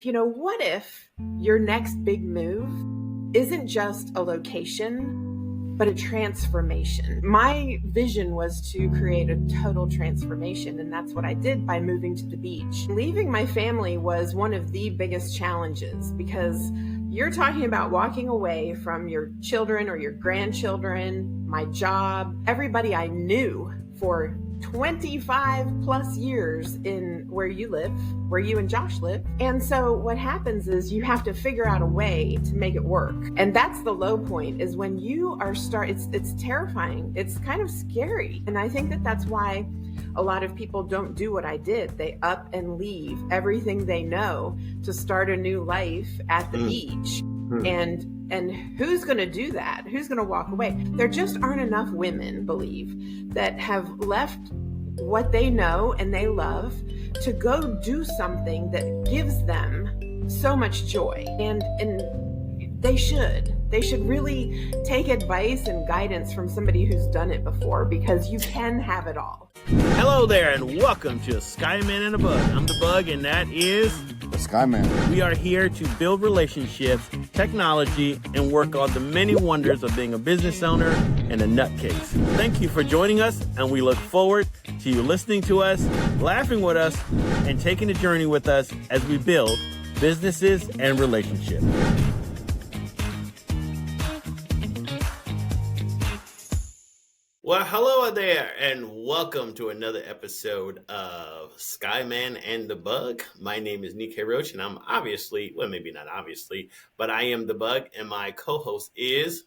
What if your next big move isn't just a location, but a transformation? My vision was to create a total transformation, and that's what I did by moving to the beach. Leaving my family was one of the biggest challenges because you're talking about walking away from your children or your grandchildren, my job, everybody I knew for 25 plus years in where you live, where you and Josh live. And so what happens is you have to figure out a way to make it work. And that's the low point, is when you are it's terrifying. It's kind of scary. And I think that that's why a lot of people don't do what I did. They up and leave everything they know to start a new life at the beach. And who's going to do that? Who's going to walk away? There just aren't enough women, believe, that have left what they know and they love to go do something that gives them so much joy. And they should really take advice and guidance from somebody who's done it before, because you can have it all. Hello there, and welcome to Skyman and the Bug. I'm the Bug, and that is the Skyman. We are here to build relationships, technology, and work on the many wonders of being a business owner and a nutcase. Thank you for joining us, and we look forward to you listening to us, laughing with us, and taking the journey with us as we build businesses and relationships. Well, hello there, and welcome to another episode of Skyman and the Bug. My name is Nikkei Roach, and I'm obviously, well, maybe not obviously, but I am the Bug, and my co-host is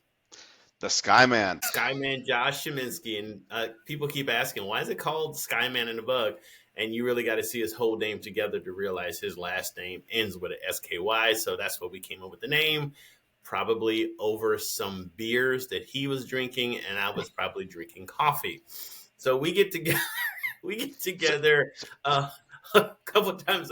the Skyman. Skyman Josh Sheminsky, and people keep asking, why is it called Skyman and the Bug? And you really got to see his whole name together to realize his last name ends with an SKY, so that's what we came up with the name. Probably over some beers that he was drinking, and I was probably drinking coffee. So we get together a couple times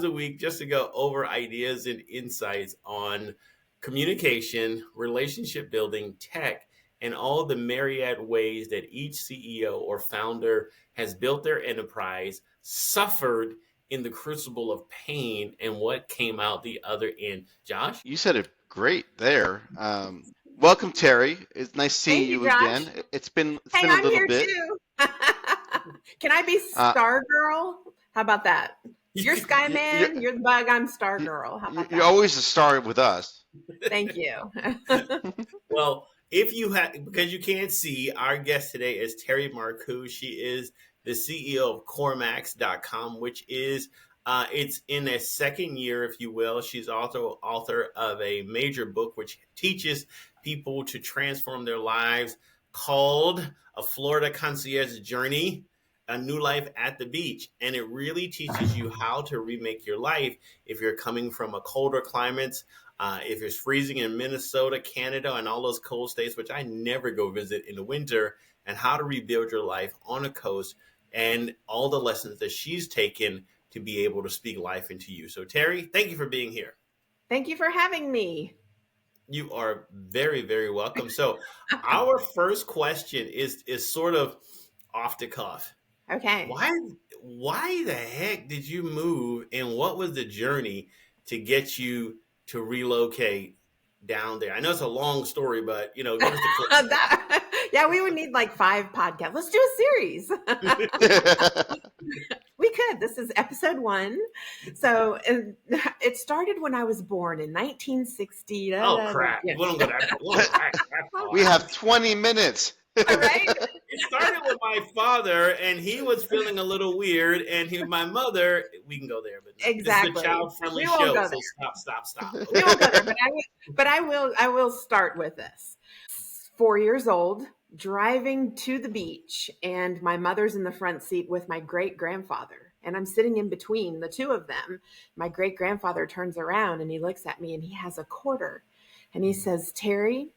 a week just to go over ideas and insights on communication, relationship building, tech, and all the myriad ways that each CEO or founder has built their enterprise, suffered in the crucible of pain, and what came out the other end. Josh? You said it great there. Welcome, Terri. It's nice seeing you again. It's been a little bit. Hey, I'm here too. Can I be Star Girl? How about that? You're Skyman, you're the Bug, I'm Star Girl. How about that? You're always a star with us. Thank you. Well, because you can't see, our guest today is Terri Marcoux. She is the CEO of Coremax.com, which is, it's in a second year, if you will. She's also author of a major book which teaches people to transform their lives, called A Florida Concierge Journey, A New Life at the Beach. And it really teaches you how to remake your life if you're coming from a colder climate, if it's freezing in Minnesota, Canada, and all those cold states, which I never go visit in the winter, and how to rebuild your life on a coast, and all the lessons that she's taken to be able to speak life into you. So Terri, thank you for being here. Thank you for having me. You are very, very welcome. So our first question is sort of off the cuff. Okay. Why the heck did you move, and what was the journey to get you to relocate down there? I know it's a long story, but give us the quick. Yeah, we would need like 5 podcasts. Let's do a series. We could. This is episode 1. So it started when I was born in 1960. Oh, crap. Yeah. We have 20 minutes. All right. It started with my father, and he was feeling a little weird, and my mother, we can go there, but exactly. This is a child-friendly show, so stop. We won't go there, but I will start with this. 4 years old, driving to the beach, and my mother's in the front seat with my great-grandfather, and I'm sitting in between the two of them. My great-grandfather turns around, and he looks at me, and he has a quarter, and he says, "Terri,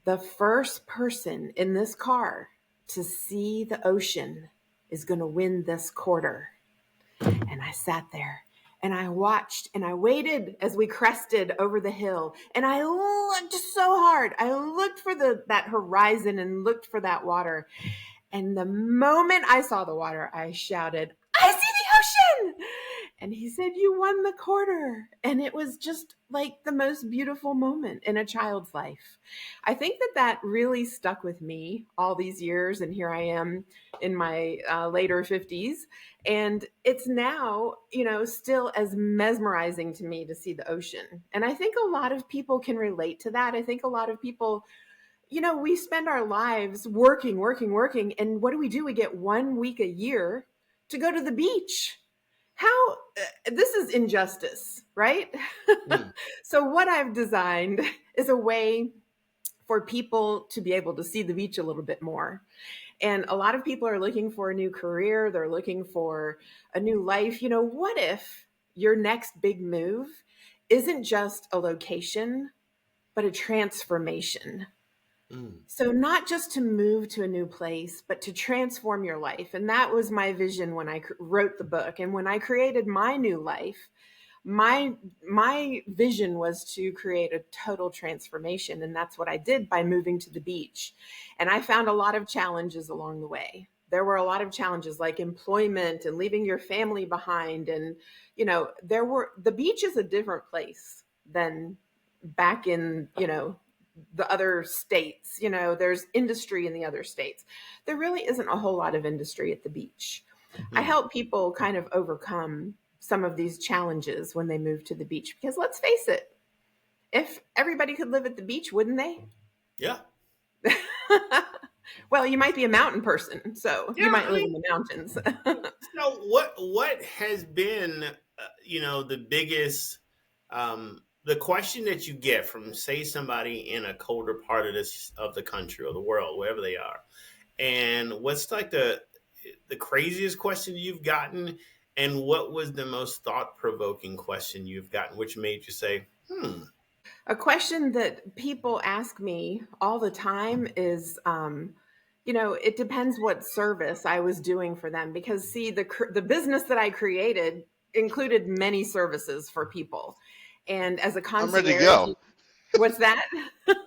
the first person in this car to see the ocean is going to win this quarter." And I sat there and I watched and I waited as we crested over the hill, and I looked so hard. I looked for that horizon and looked for that water. And the moment I saw the water, I shouted, "I see the ocean!" And he said, "You won the quarter." And it was just like the most beautiful moment in a child's life. I think that that really stuck with me all these years. And here I am in my later 50s. And it's now, still as mesmerizing to me to see the ocean. And I think a lot of people can relate to that. I think a lot of people, we spend our lives working, working, working. And what do? We get 1 week a year to go to the beach. How this is injustice, right? Mm. So what I've designed is a way for people to be able to see the beach a little bit more. And a lot of people are looking for a new career, they're looking for a new life. What if your next big move isn't just a location, but a transformation? Mm. So, not just to move to a new place, but to transform your life. And that was my vision when I wrote the book. And when I created my new life, my vision was to create a total transformation. And that's what I did by moving to the beach. And I found a lot of challenges along the way. There were a lot of challenges like employment and leaving your family behind. And, the beach is a different place than back in, the other states. There's industry in the other states. There really isn't a whole lot of industry at the beach. I help people kind of overcome some of these challenges when they move to the beach, because let's face it, if everybody could live at the beach, wouldn't they? Yeah. Well, you might be a mountain person, so Yeah, you might live in the mountains. So what has been the biggest the question that you get from, say, somebody in a colder part of the country or the world, wherever they are, and what's like the craziest question you've gotten, and what was the most thought-provoking question you've gotten, which made you say, A question that people ask me all the time is, it depends what service I was doing for them. Because, see, the business that I created included many services for people. And as a I'm ready to concierge, go. what's that?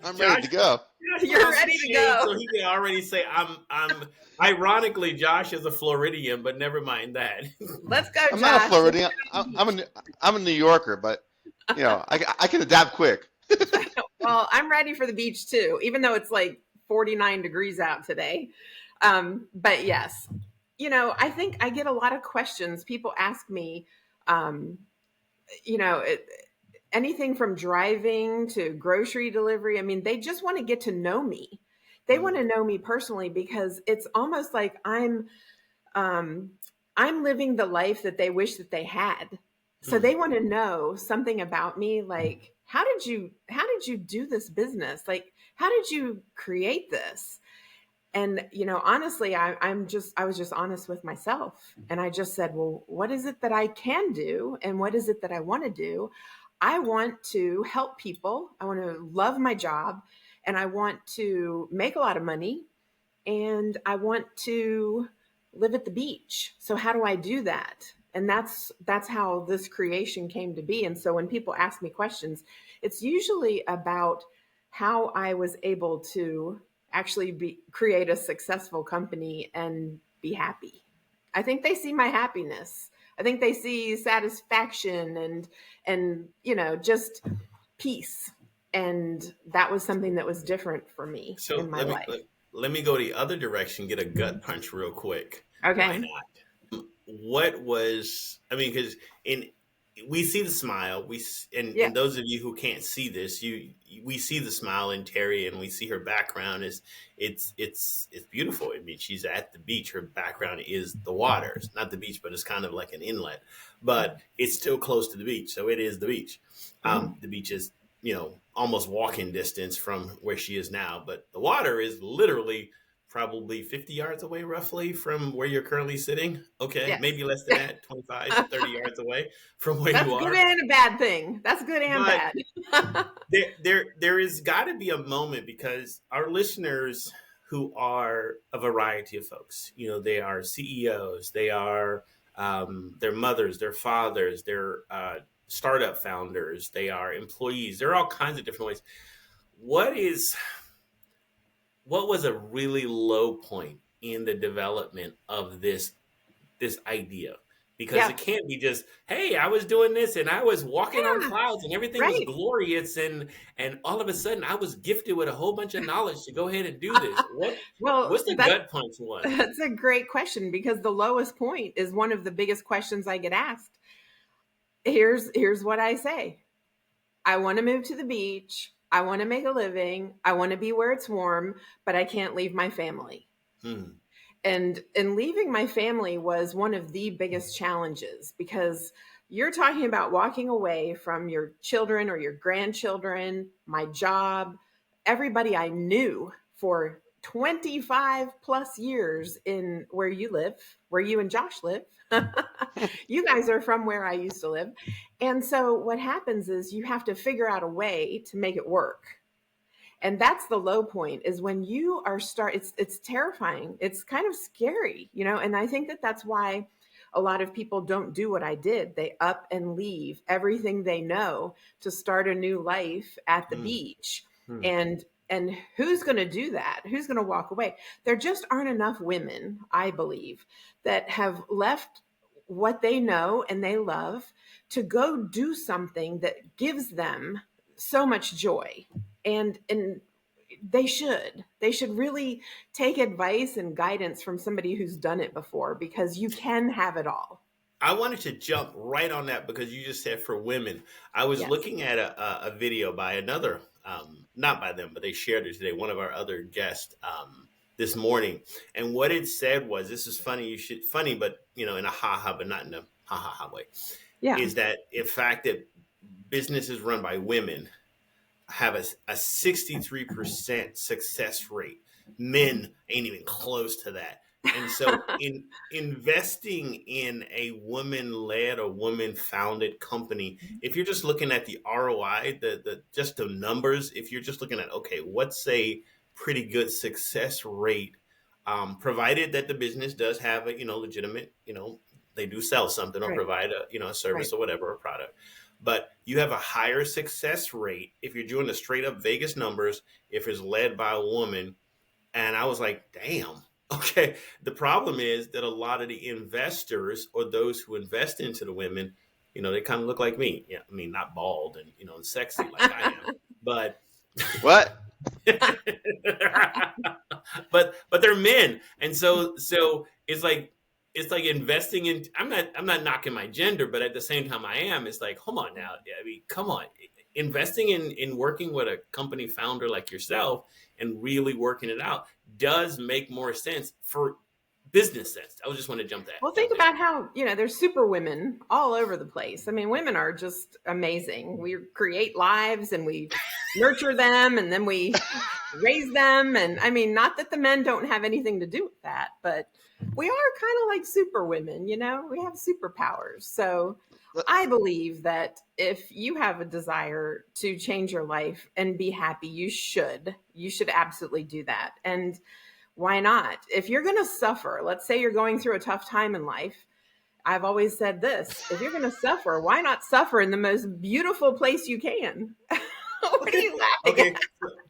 I'm ready Josh, to go. You're ready to go. So he can already say, I'm ironically, Josh is a Floridian, but never mind that. Let's go, I'm not a Josh. Floridian. I'm a New Yorker, but I can adapt quick. Well, I'm ready for the beach too, even though it's like 49 degrees out today. But yes, I think I get a lot of questions. People ask me, um, you know, it, anything from driving to grocery delivery. I mean, they just want to get to know me. They want to know me personally, because it's almost like um, I'm living the life that they wish that they had. So they want to know something about me, like, how did you do this business? Like, how did you create this? And honestly, I was just honest with myself, and I just said, well, what is it that I can do, and what is it that I want to do? I want to help people. I want to love my job, and I want to make a lot of money, and I want to live at the beach. So how do I do that? And that's how this creation came to be. And so when people ask me questions, it's usually about how I was able to actually create a successful company and be happy. I think they see my happiness. I think they see satisfaction and just peace. And that was something that was different for me So in my life. let me go the other direction, get a gut punch real quick. Why Okay. not? What was, I mean, because in we see the smile, Yeah. and those of you who can't see this, we see the smile in Terri, and we see her background is it's beautiful. I mean, she's at the beach. Her background is the water. It's not the beach, but it's kind of like an inlet, but it's still close to the beach, so it is the beach. Mhm. The beach is almost walking distance from where she is now, but the water is literally probably 50 yards away, roughly, from where you're currently sitting. Okay, Yes. maybe less than that, 25, 30 yards away from where That's you good are. and a bad thing. That's good and But bad. there is got to be a moment, because our listeners, who are a variety of folks, they are CEOs, they are their mothers, their fathers, their startup founders, they are employees. There are all kinds of different ways. What is what was a really low point in the development of this idea? because it can't be just, hey, I was doing this and I was walking on Yeah. clouds and everything was glorious, and all of a sudden I was gifted with a whole bunch of knowledge to go ahead and do this. What's the gut punch one? That's a great question, because the lowest point is one of the biggest questions I get asked. Here's what I say. I want to move to the beach. I want to make a living. I want to be where it's warm, but I can't leave my family. And leaving my family was one of the biggest challenges, because you're talking about walking away from your children or your grandchildren, my job, everybody I knew for 25 plus years in where you live, where you and Josh live. You guys are from where I used to live. And so what happens is you have to figure out a way to make it work. And that's the low point, is when you are it's terrifying. It's kind of scary, and I think that that's why a lot of people don't do what I did. They up and leave everything they know to start a new life at the beach. And who's going to do that? Who's going to walk away? There just aren't enough women, I believe, that have left what they know and they love to go do something that gives them so much joy. And they should really take advice and guidance from somebody who's done it before, because you can have it all. I wanted to jump right on that because you just said for women. I was looking at a video by another, not by them, but they shared it today, one of our other guests this morning. And what it said was, this is funny, funny, but in a ha-ha, but not in a ha-ha-ha way. Yeah. Is that in fact that businesses run by women have a 63% success rate. Men ain't even close to that. And so in investing in a woman-led or woman-founded company, if you're just looking at the ROI, just the numbers, if you're just looking at, okay, what's a pretty good success rate, provided that the business does have a, legitimate, they do sell something or provide a service or whatever, a product. But you have a higher success rate if you're doing the straight up Vegas numbers, if it's led by a woman. And I was like, damn. Okay. The problem is that a lot of the investors or those who invest into the women, they kind of look like me. Yeah. I mean, not bald and, and sexy like I am, but what? but they're men. And so it's like investing in, I'm not knocking my gender, but at the same time I am, it's like, come on now. I mean, come on, investing in working with a company founder like yourself and really working it out does make more sense for business sense. I just want to jump that. Well, think about how, there's super women all over the place. I mean, women are just amazing. We create lives and we nurture them and then we raise them. And I mean, not that the men don't have anything to do with that, but we are kind of like super women, we have superpowers. So I believe that if you have a desire to change your life and be happy, you should absolutely do that. And why not? If you're going to suffer, let's say you're going through a tough time in life. I've always said this, if you're going to suffer, why not suffer in the most beautiful place you can? What are you laughing at?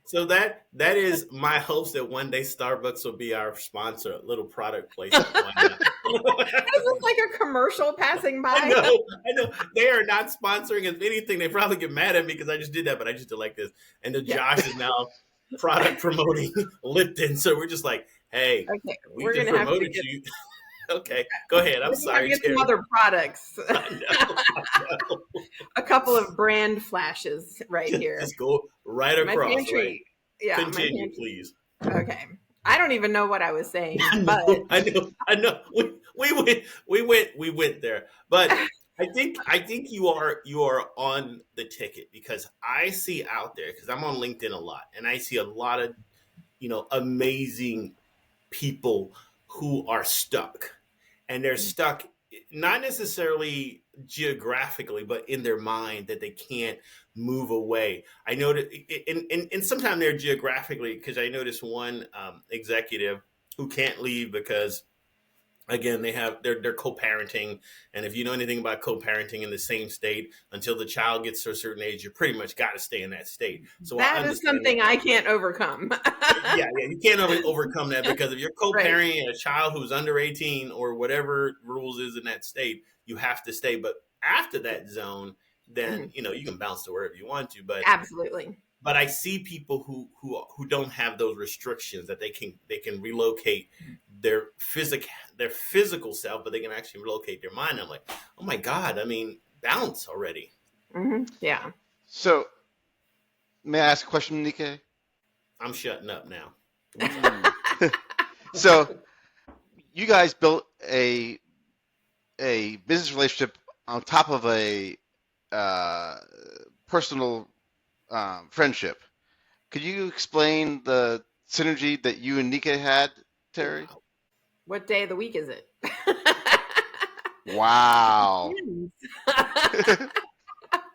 So that is my hopes that one day Starbucks will be our sponsor, a little product placement. This is like a commercial passing by. I know. They are not sponsoring us anything. They probably get mad at me because I just did that, but I just did like this. And then Josh is now product promoting Lipton. So we're just like, hey, we just promoted you. Okay, go ahead. I'm sorry. Get some other products. I know. A couple of brand flashes right here. Just go right across. My pantry. Right? Yeah. Continue, please. Okay. I don't even know what I was saying. I know. We went there, but I think you are on the ticket, because I see out there, because I'm on LinkedIn a lot, and I see a lot of amazing people who are stuck, and they're stuck not necessarily geographically, but in their mind, that they can't move away. I know that, and sometimes they're geographically, because I noticed one executive who can't leave because, again, they're co-parenting, and if you know anything about co-parenting in the same state, until the child gets to a certain age, you pretty much got to stay in that state. So that is something I can't overcome. yeah, you can't overcome that, because if you're co-parenting a child who's under 18 or whatever rules is in that state, you have to stay. But after that zone, then you can bounce to wherever you want to. But absolutely. But I see people who don't have those restrictions, that they can relocate their physical self, but they can actually relocate their mind. I'm like, oh my God, I mean, bounce already. Yeah. So, may I ask a question, Nikkei? I'm shutting up now. So, you guys built a business relationship on top of a personal friendship. Could you explain the synergy that you and Nikkei had, Terri? What day of the week is it? Wow.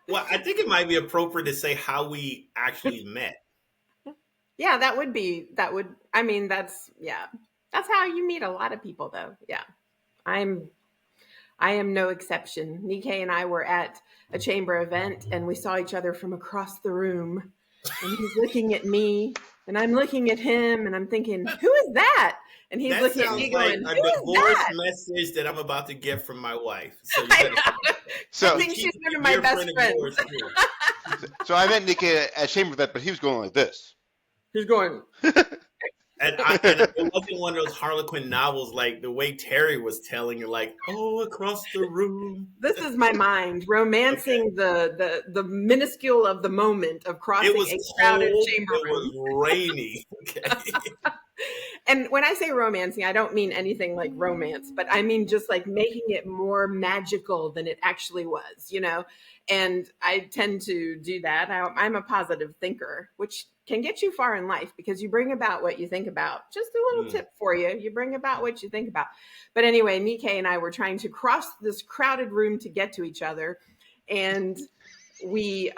Well, I think it might be appropriate to say how we actually met. Yeah, that's how you meet a lot of people, though. Yeah. I am no exception. Nikkei and I were at a chamber event, and we saw each other from across the room, and he's looking at me, and I'm looking at him, and I'm thinking, who is that? And he's looking at me going, a who is divorce that? message that I'm about to get from my wife. So I think she's one of my best friends. So I met Nikkei at chamber event, but he was going like this. He's going. And it wasn't one of those Harlequin novels like the way Terri was telling you, like, oh, across the room. This is my mind romancing the minuscule of the moment of crossing a crowded chamber room. It was rainy. Okay. And when I say romancing, I don't mean anything like romance, but I mean just like making it more magical than it actually was, And I tend to do that. I'm a positive thinker, which can get you far in life because you bring about what you think about. Just a little tip for you. You bring about what you think about. But anyway, Nikkei and I were trying to cross this crowded room to get to each other. And we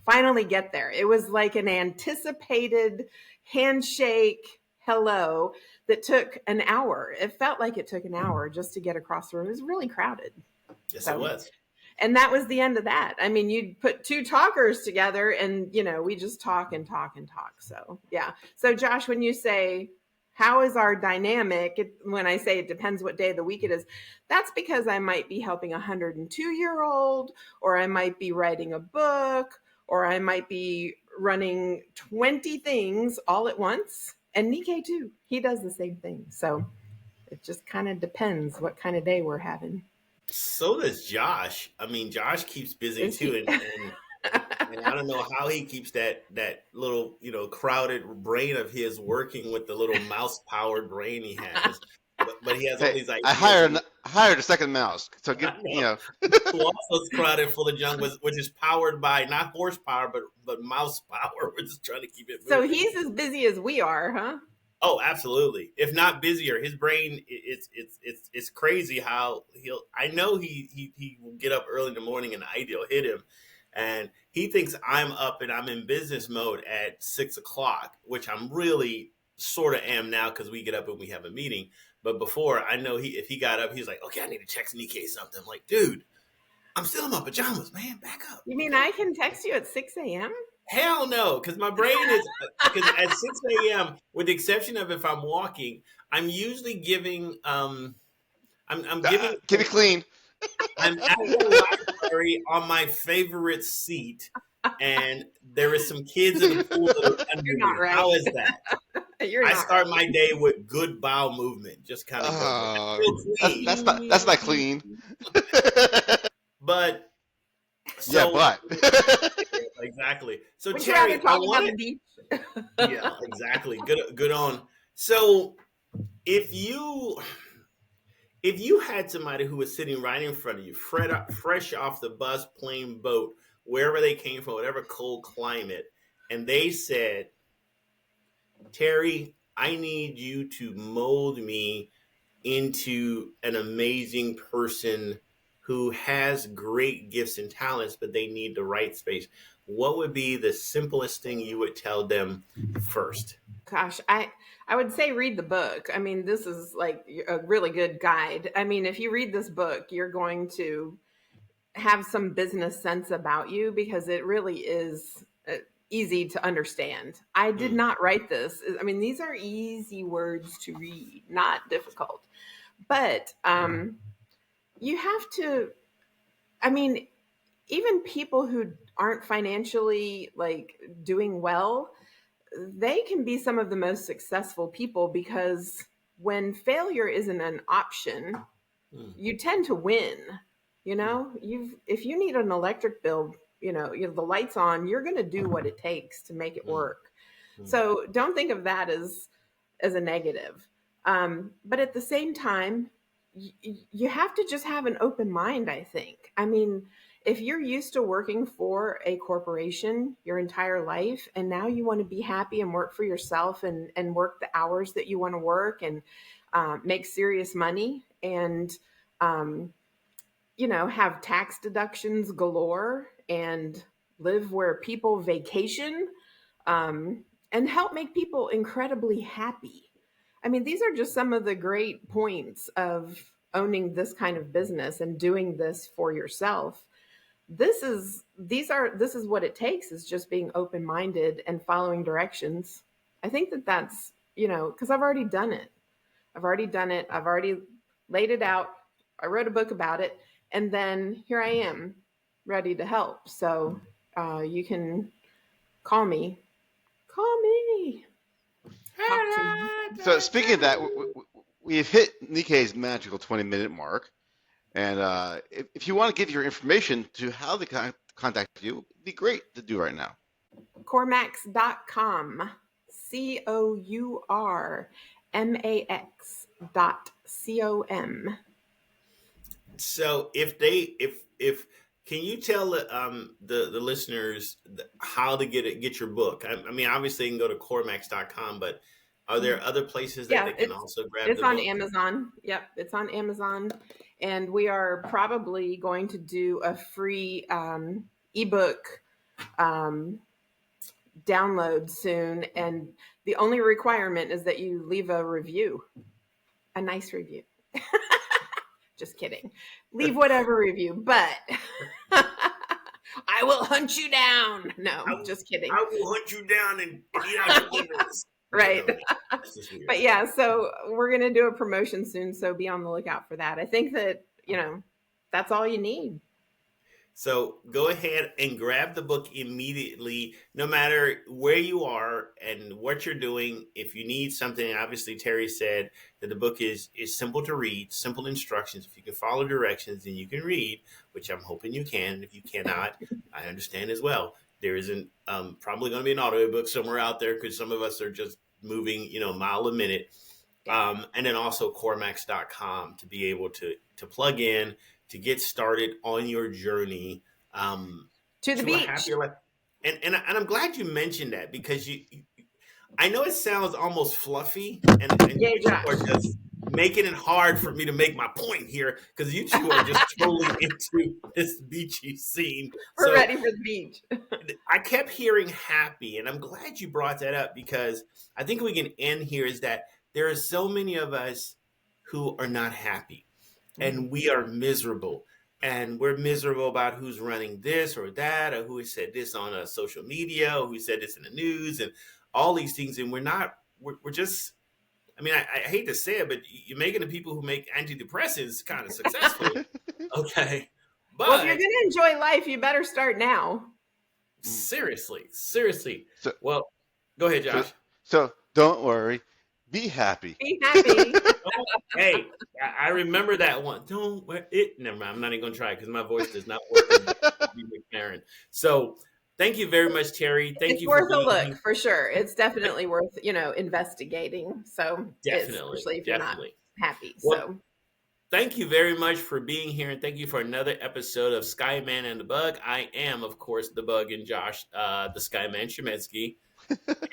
finally get there. It was like an anticipated handshake hello that took an hour. It felt like it took an hour just to get across the room. It was really crowded. Yes, it was. And that was the end of that. I mean, you'd put two talkers together and, we just talk and talk and talk. So, yeah. So, Josh, when you say, how is our dynamic? When I say it depends what day of the week it is, that's because I might be helping a 102-year-old, or I might be writing a book, or I might be running 20 things all at once. And Nikkei, too. He does the same thing. So it just kind of depends what kind of day we're having. So does Josh. I mean, Josh keeps busy too, and I don't know how he keeps that little crowded brain of his working with the little mouse-powered brain he has. But he has all these ideas. I hired a second mouse, so who also is crowded full of junk, which is powered by not horsepower but mouse power. We're just trying to keep it moving. So he's as busy as we are, huh? Oh, absolutely. If not busier, his brain it's crazy how I know he will get up early in the morning and the idea will hit him, and he thinks I'm up and I'm in business mode at 6:00, which I'm really sort of am now because we get up and we have a meeting. But before, I know if he got up, he's like, okay, I need to text Nikkei something. I'm like, dude, I'm still in my pajamas, man. Back up. You mean I can text you at 6 a.m.? Hell no, because my brain is because at 6 a.m., with the exception of if I'm walking, I'm usually giving I'm giving keep it clean. I'm at the library on my favorite seat, and there is some kids in the pool that are under me. Right. How is that? I start my day with good bowel movement, just kind of that's not clean. But exactly. So would Terri, I want the beach? Yeah, exactly. Good on. So if you had somebody who was sitting right in front of you, fresh off the bus, plane, boat, wherever they came from, whatever cold climate, and they said, Terri, I need you to mold me into an amazing person who has great gifts and talents, but they need the right space. What would be the simplest thing you would tell them first? Gosh, I would say read the book. I mean, this is like a really good guide. I mean, if you read this book, you're going to have some business sense about you because it really is easy to understand. I did not write this. I mean, these are easy words to read, not difficult. But you have to, I mean, even people who aren't financially like doing well, they can be some of the most successful people, because when failure isn't an option, you tend to win. You know, if you need an electric bill, you know, the lights on, you're going to do what it takes to make it work. So don't think of that as a negative. But at the same time, you have to just have an open mind, I think. I mean, if you're used to working for a corporation your entire life, and now you want to be happy and work for yourself, and work the hours that you want to work, and make serious money, and you know, have tax deductions galore, and live where people vacation, and help make people incredibly happy. I mean, these are just some of the great points of owning this kind of business and doing this for yourself. This is what it takes, is just being open-minded and following directions. I think that that's, you know, because I've already done it. I've already laid it out. I wrote a book about it, and then here I am, ready to help. So you can call me. Talk to me. So speaking of that, we've hit Nikkei's magical 20-minute mark. And if you want to give your information to how they contact you, it'd be great to do right now. Courmax.com. COURMAX.com. So if can you tell the listeners how to get your book? I mean, obviously you can go to Courmax.com, but are there other places that they can also grab the book? It's on Amazon. Yep, it's on Amazon. And we are probably going to do a free ebook download soon. And the only requirement is that you leave a review, a nice review. Just kidding. Leave whatever review, but I will hunt you down. No, just kidding. I will hunt you down and eat out your windows. Right. But yeah, so we're going to do a promotion soon, so be on the lookout for that. I think that, you know, that's all you need. So go ahead and grab the book immediately, no matter where you are and what you're doing. If you need something, obviously Terri said that the book is simple to read, simple instructions. If you can follow directions, then you can read, which I'm hoping you can. And if you cannot, I understand as well. There isn't probably going to be an audiobook somewhere out there, because some of us are just moving, you know, a mile a minute. And then also Courmax.com to be able to plug in, to get started on your journey to the beach. A happier life. And I'm glad you mentioned that, because I know it sounds almost fluffy, and you are just making it hard for me to make my point here, because you two are just totally into this beachy scene. We're ready for the beach. I kept hearing happy, and I'm glad you brought that up, because I think we can end here is that there are so many of us who are not happy. And we are miserable, and we're miserable about who's running this or that, or who said this on social media, or who said this in the news, and all these things. And we're just, I mean, I hate to say it, but you're making the people who make antidepressants kind of successful. Okay. But well, if you're going to enjoy life, you better start now. Seriously. So, well, go ahead, Josh. So don't worry. Be happy. Be happy. Hey, I remember that one. Don't wear it. Never mind. I'm not even going to try, because my voice does not work. Karen. So thank you very much, Terri. Thank you. It's worth a look, for sure. It's definitely worth, you know, investigating. So especially if you're not happy. So thank you very much for being here, and thank you for another episode of Skyman and the Bug. I am, of course, the Bug, and Josh, the Skyman Shemetsky.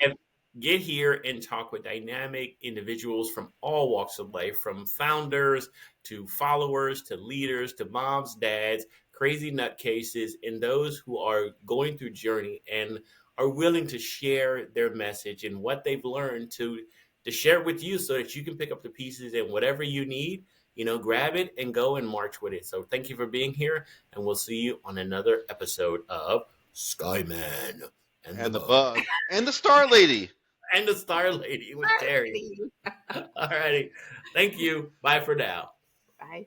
And get here and talk with dynamic individuals from all walks of life, from founders to followers to leaders to moms, dads, crazy nutcases, and those who are going through journey and are willing to share their message and what they've learned to share it with you, so that you can pick up the pieces, and whatever you need, you know, grab it and go and march with it. So thank you for being here, and we'll see you on another episode of Skyman and the Bug. And the Star Lady. And the Star Lady with Terri. All righty. Thank you. Bye for now. Bye.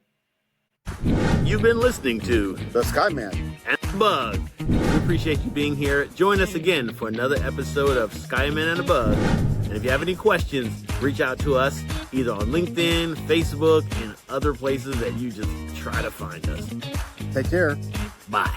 You've been listening to The Skyman and the Bug. We appreciate you being here. Join us again for another episode of Skyman and the Bug. And if you have any questions, reach out to us either on LinkedIn, Facebook, and other places that you just try to find us. Take care. Bye.